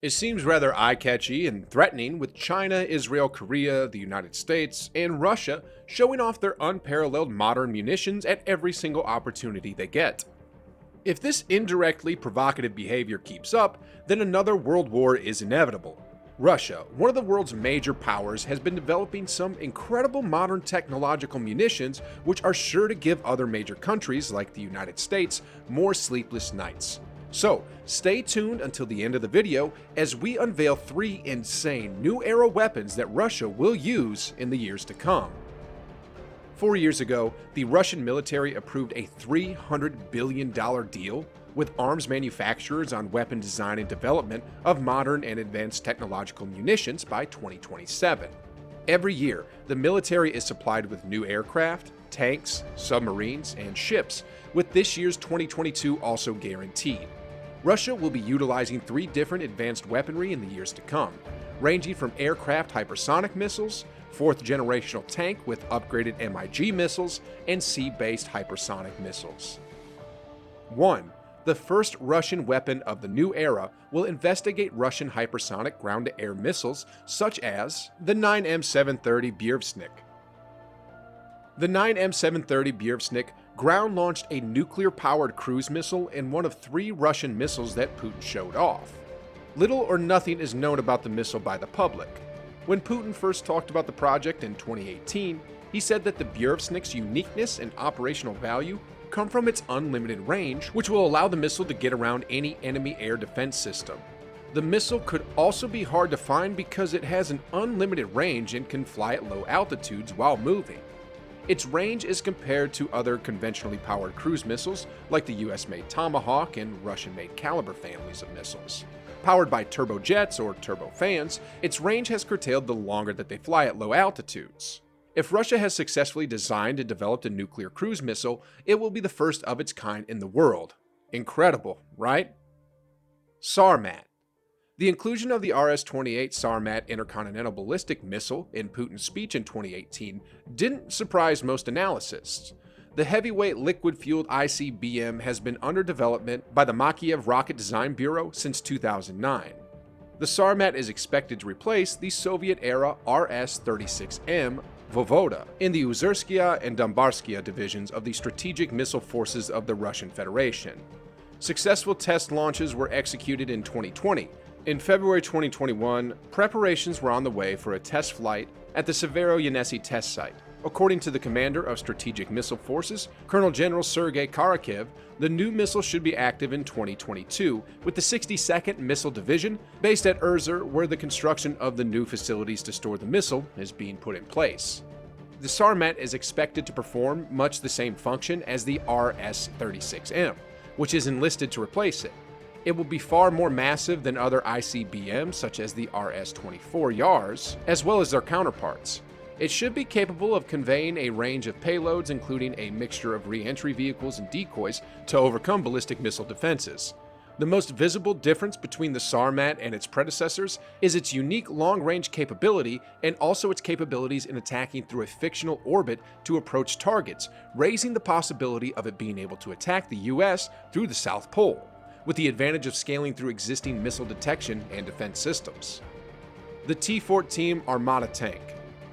It seems rather eye-catchy and threatening, with China, Israel, Korea, the United States, and Russia showing off their unparalleled modern munitions at every single opportunity they get. If this indirectly provocative behavior keeps up, then another world war is inevitable. Russia, one of the world's major powers, has been developing some incredible modern technological munitions which are sure to give other major countries, like the United States, more sleepless nights. So, stay tuned until the end of the video as we unveil 3 insane new era weapons that Russia will use in the years to come. 4 years ago, the Russian military approved a $300 billion deal with arms manufacturers on weapon design and development of modern and advanced technological munitions by 2027. Every year, the military is supplied with new aircraft, tanks, submarines, and ships, with this year's 2022 also guaranteed. Russia will be utilizing 3 different advanced weaponry in the years to come, ranging from aircraft hypersonic missiles, 4th generational tank with upgraded MIG missiles, and sea-based hypersonic missiles. 1. The first Russian weapon of the new era will investigate Russian hypersonic ground-to-air missiles such as the 9M730 Byersnik. The 9M730 Byersnik ground-launched a nuclear-powered cruise missile and one of 3 Russian missiles that Putin showed off. Little or nothing is known about the missile by the public. When Putin first talked about the project in 2018, he said that the Byersnik's uniqueness and operational value come from its unlimited range, which will allow the missile to get around any enemy air defense system. The missile could also be hard to find because it has an unlimited range and can fly at low altitudes while moving. Its range is compared to other conventionally powered cruise missiles like the US-made Tomahawk and Russian-made Caliber families of missiles. Powered by turbojets or turbofans, its range has curtailed the longer that they fly at low altitudes. If Russia has successfully designed and developed a nuclear cruise missile, it will be the first of its kind in the world. Incredible, right? Sarmat. The inclusion of the RS-28 Sarmat intercontinental ballistic missile in Putin's speech in 2018 didn't surprise most analysts. The heavyweight liquid-fueled ICBM has been under development by the Makeyev Rocket Design Bureau since 2009. The Sarmat is expected to replace the Soviet-era RS-36M Voyvoda in the Uzerskia and Donbarskia divisions of the Strategic Missile Forces of the Russian Federation. Successful test launches were executed in 2020. In February 2021, preparations were on the way for a test flight at the Severodonetsk test site. According to the commander of Strategic Missile Forces, Colonel General Sergei Karakev, the new missile should be active in 2022 with the 62nd Missile Division based at Urzer, where the construction of the new facilities to store the missile is being put in place. The Sarmat is expected to perform much the same function as the RS-36M, which is enlisted to replace it. It will be far more massive than other ICBMs such as the RS-24 Yars, as well as their counterparts. It should be capable of conveying a range of payloads, including a mixture of re-entry vehicles and decoys, to overcome ballistic missile defenses. The most visible difference between the Sarmat and its predecessors is its unique long-range capability and also its capabilities in attacking through a fictional orbit to approach targets, raising the possibility of it being able to attack the US through the South Pole, with the advantage of scaling through existing missile detection and defense systems. The T-14 Armata tank.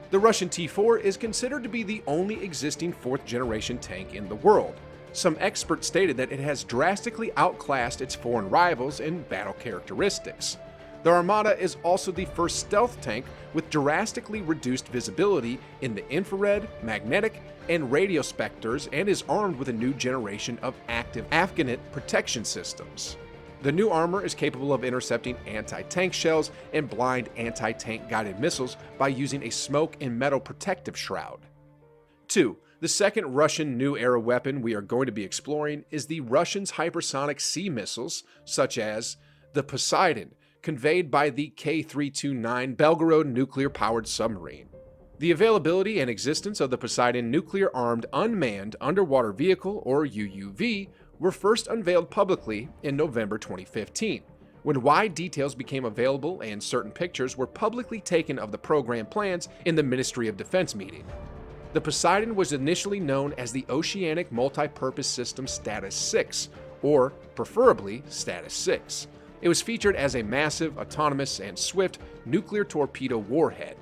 The Russian T-4 is considered to be the only existing 4th-generation tank in the world. Some experts stated that it has drastically outclassed its foreign rivals in battle characteristics. The Armata is also the first stealth tank with drastically reduced visibility in the infrared, magnetic, and radio specters, and is armed with a new generation of active Afghanet protection systems. The new armor is capable of intercepting anti-tank shells and blind anti-tank guided missiles by using a smoke and metal protective shroud. 2. The second Russian new era weapon we are going to be exploring is the Russians' hypersonic sea missiles, such as the Poseidon, conveyed by the K-329 Belgorod nuclear-powered submarine. The availability and existence of the Poseidon nuclear-armed unmanned underwater vehicle, or UUV, were first unveiled publicly in November 2015, when wide details became available and certain pictures were publicly taken of the program plans in the Ministry of Defense meeting. The Poseidon was initially known as the Oceanic Multi-Purpose System Status 6, or preferably Status 6, It was featured as a massive, autonomous, and swift nuclear torpedo warhead.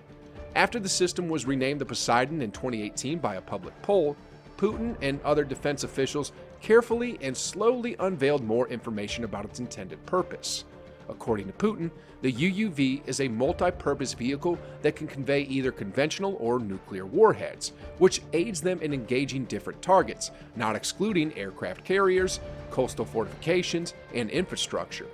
After the system was renamed the Poseidon in 2018 by a public poll, Putin and other defense officials carefully and slowly unveiled more information about its intended purpose. According to Putin, the UUV is a multi-purpose vehicle that can convey either conventional or nuclear warheads, which aids them in engaging different targets, not excluding aircraft carriers, coastal fortifications, and infrastructure.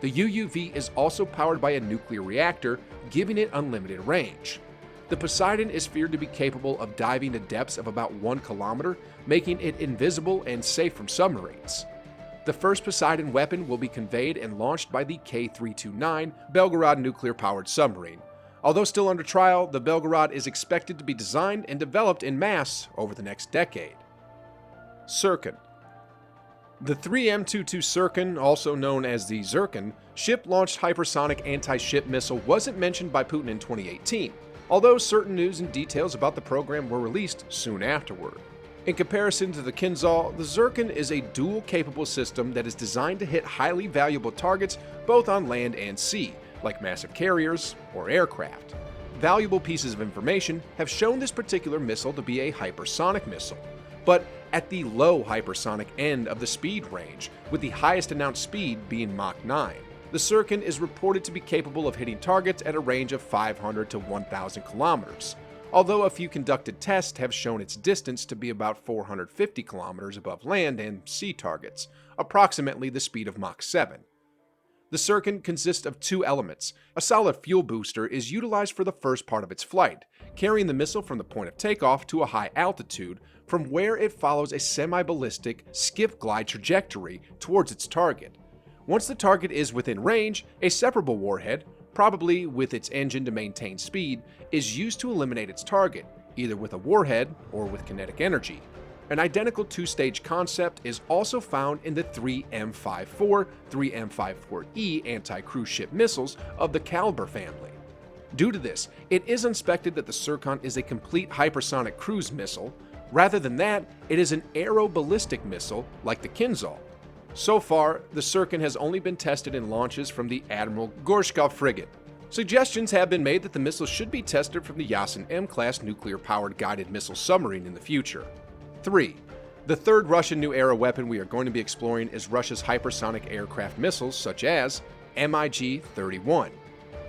The UUV is also powered by a nuclear reactor, giving it unlimited range. The Poseidon is feared to be capable of diving to depths of about 1 kilometer, making it invisible and safe from submarines. The first Poseidon weapon will be conveyed and launched by the K-329 Belgorod nuclear-powered submarine. Although still under trial, the Belgorod is expected to be designed and developed in mass over the next decade. Sircon. The 3M22 Sircon, also known as the Zircon, ship-launched hypersonic anti-ship missile wasn't mentioned by Putin in 2018, although certain news and details about the program were released soon afterward. In comparison to the Kinzhal, the Zircon is a dual-capable system that is designed to hit highly valuable targets both on land and sea, like massive carriers or aircraft. Valuable pieces of information have shown this particular missile to be a hypersonic missile, but at the low hypersonic end of the speed range, with the highest announced speed being Mach 9. The Sircon is reported to be capable of hitting targets at a range of 500 to 1,000 kilometers, although a few conducted tests have shown its distance to be about 450 kilometers above land and sea targets, approximately the speed of Mach 7. The Sircon consists of two elements. A solid fuel booster is utilized for the first part of its flight, carrying the missile from the point of takeoff to a high altitude, from where it follows a semi-ballistic skip-glide trajectory towards its target. Once the target is within range, a separable warhead, probably with its engine to maintain speed, is used to eliminate its target, either with a warhead or with kinetic energy. An identical two-stage concept is also found in the 3M54, 3M54E anti-cruise ship missiles of the Caliber family. Due to this, it is unexpected that the Sircon is a complete hypersonic cruise missile. Rather than that, it is an aeroballistic missile like the Kinzhal. So far, the Sircon has only been tested in launches from the Admiral Gorshkov frigate. Suggestions have been made that the missile should be tested from the Yasin M-class nuclear-powered guided missile submarine in the future. 3. The third Russian New Era weapon we are going to be exploring is Russia's hypersonic aircraft missiles such as MIG-31.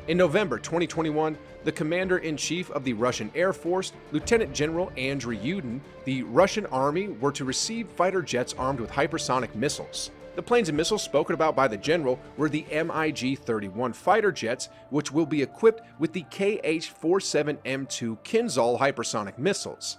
In November 2021, the Commander-in-Chief of the Russian Air Force, Lieutenant General Andriy Yudin, the Russian Army were to receive fighter jets armed with hypersonic missiles. The planes and missiles spoken about by the general were the MiG-31 fighter jets, which will be equipped with the Kh-47M2 Kinzhal hypersonic missiles.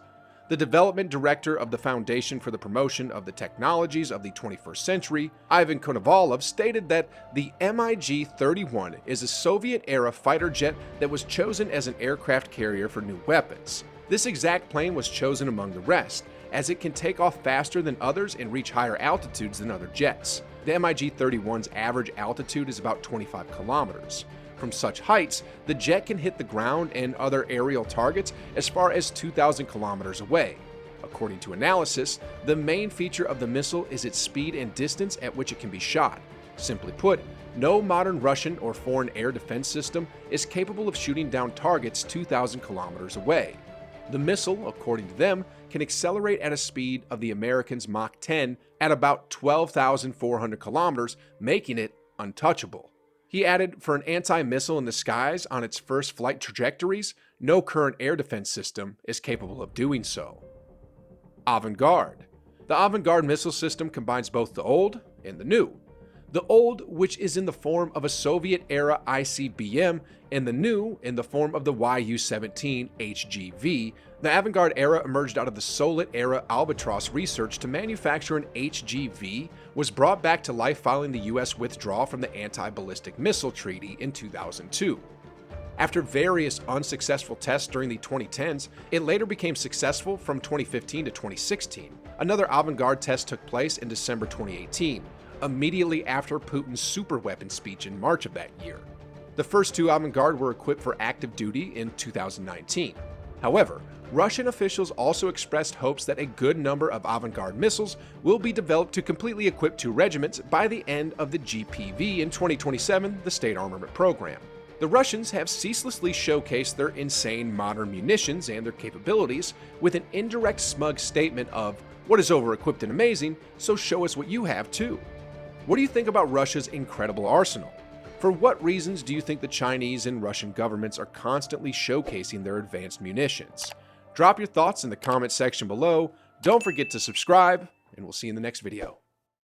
The development director of the Foundation for the Promotion of the Technologies of the 21st Century, Ivan Konovalov, stated that the MiG-31 is a Soviet-era fighter jet that was chosen as an aircraft carrier for new weapons. This exact plane was chosen among the rest, as it can take off faster than others and reach higher altitudes than other jets. The MiG-31's average altitude is about 25 kilometers. From such heights, the jet can hit the ground and other aerial targets as far as 2,000 kilometers away. According to analysis, the main feature of the missile is its speed and distance at which it can be shot. Simply put, no modern Russian or foreign air defense system is capable of shooting down targets 2,000 kilometers away. The missile, according to them, can accelerate at a speed of the Americans' Mach 10 at about 12,400 kilometers, making it untouchable. He added, for an anti-missile in the skies on its first flight trajectories, no current air defense system is capable of doing so. Avant-garde. The Avant-garde missile system combines both the old and the new. The old, which is in the form of a Soviet-era ICBM, and the new in the form of the Yu-17 HGV. The avant-garde era emerged out of the Soviet-era Albatross research to manufacture an HGV was brought back to life following the US withdrawal from the Anti-Ballistic Missile Treaty in 2002. After various unsuccessful tests during the 2010s, it later became successful from 2015 to 2016. Another avant-garde test took place in December 2018, immediately after Putin's superweapon speech in March of that year. The first two avant-garde were equipped for active duty in 2019. However, Russian officials also expressed hopes that a good number of avant-garde missiles will be developed to completely equip two regiments by the end of the GPV in 2027, the State Armament Program. The Russians have ceaselessly showcased their insane modern munitions and their capabilities with an indirect smug statement of, "What is over-equipped and amazing, so show us what you have too." What do you think about Russia's incredible arsenal? For what reasons do you think the Chinese and Russian governments are constantly showcasing their advanced munitions? Drop your thoughts in the comment section below. Don't forget to subscribe, and we'll see you in the next video.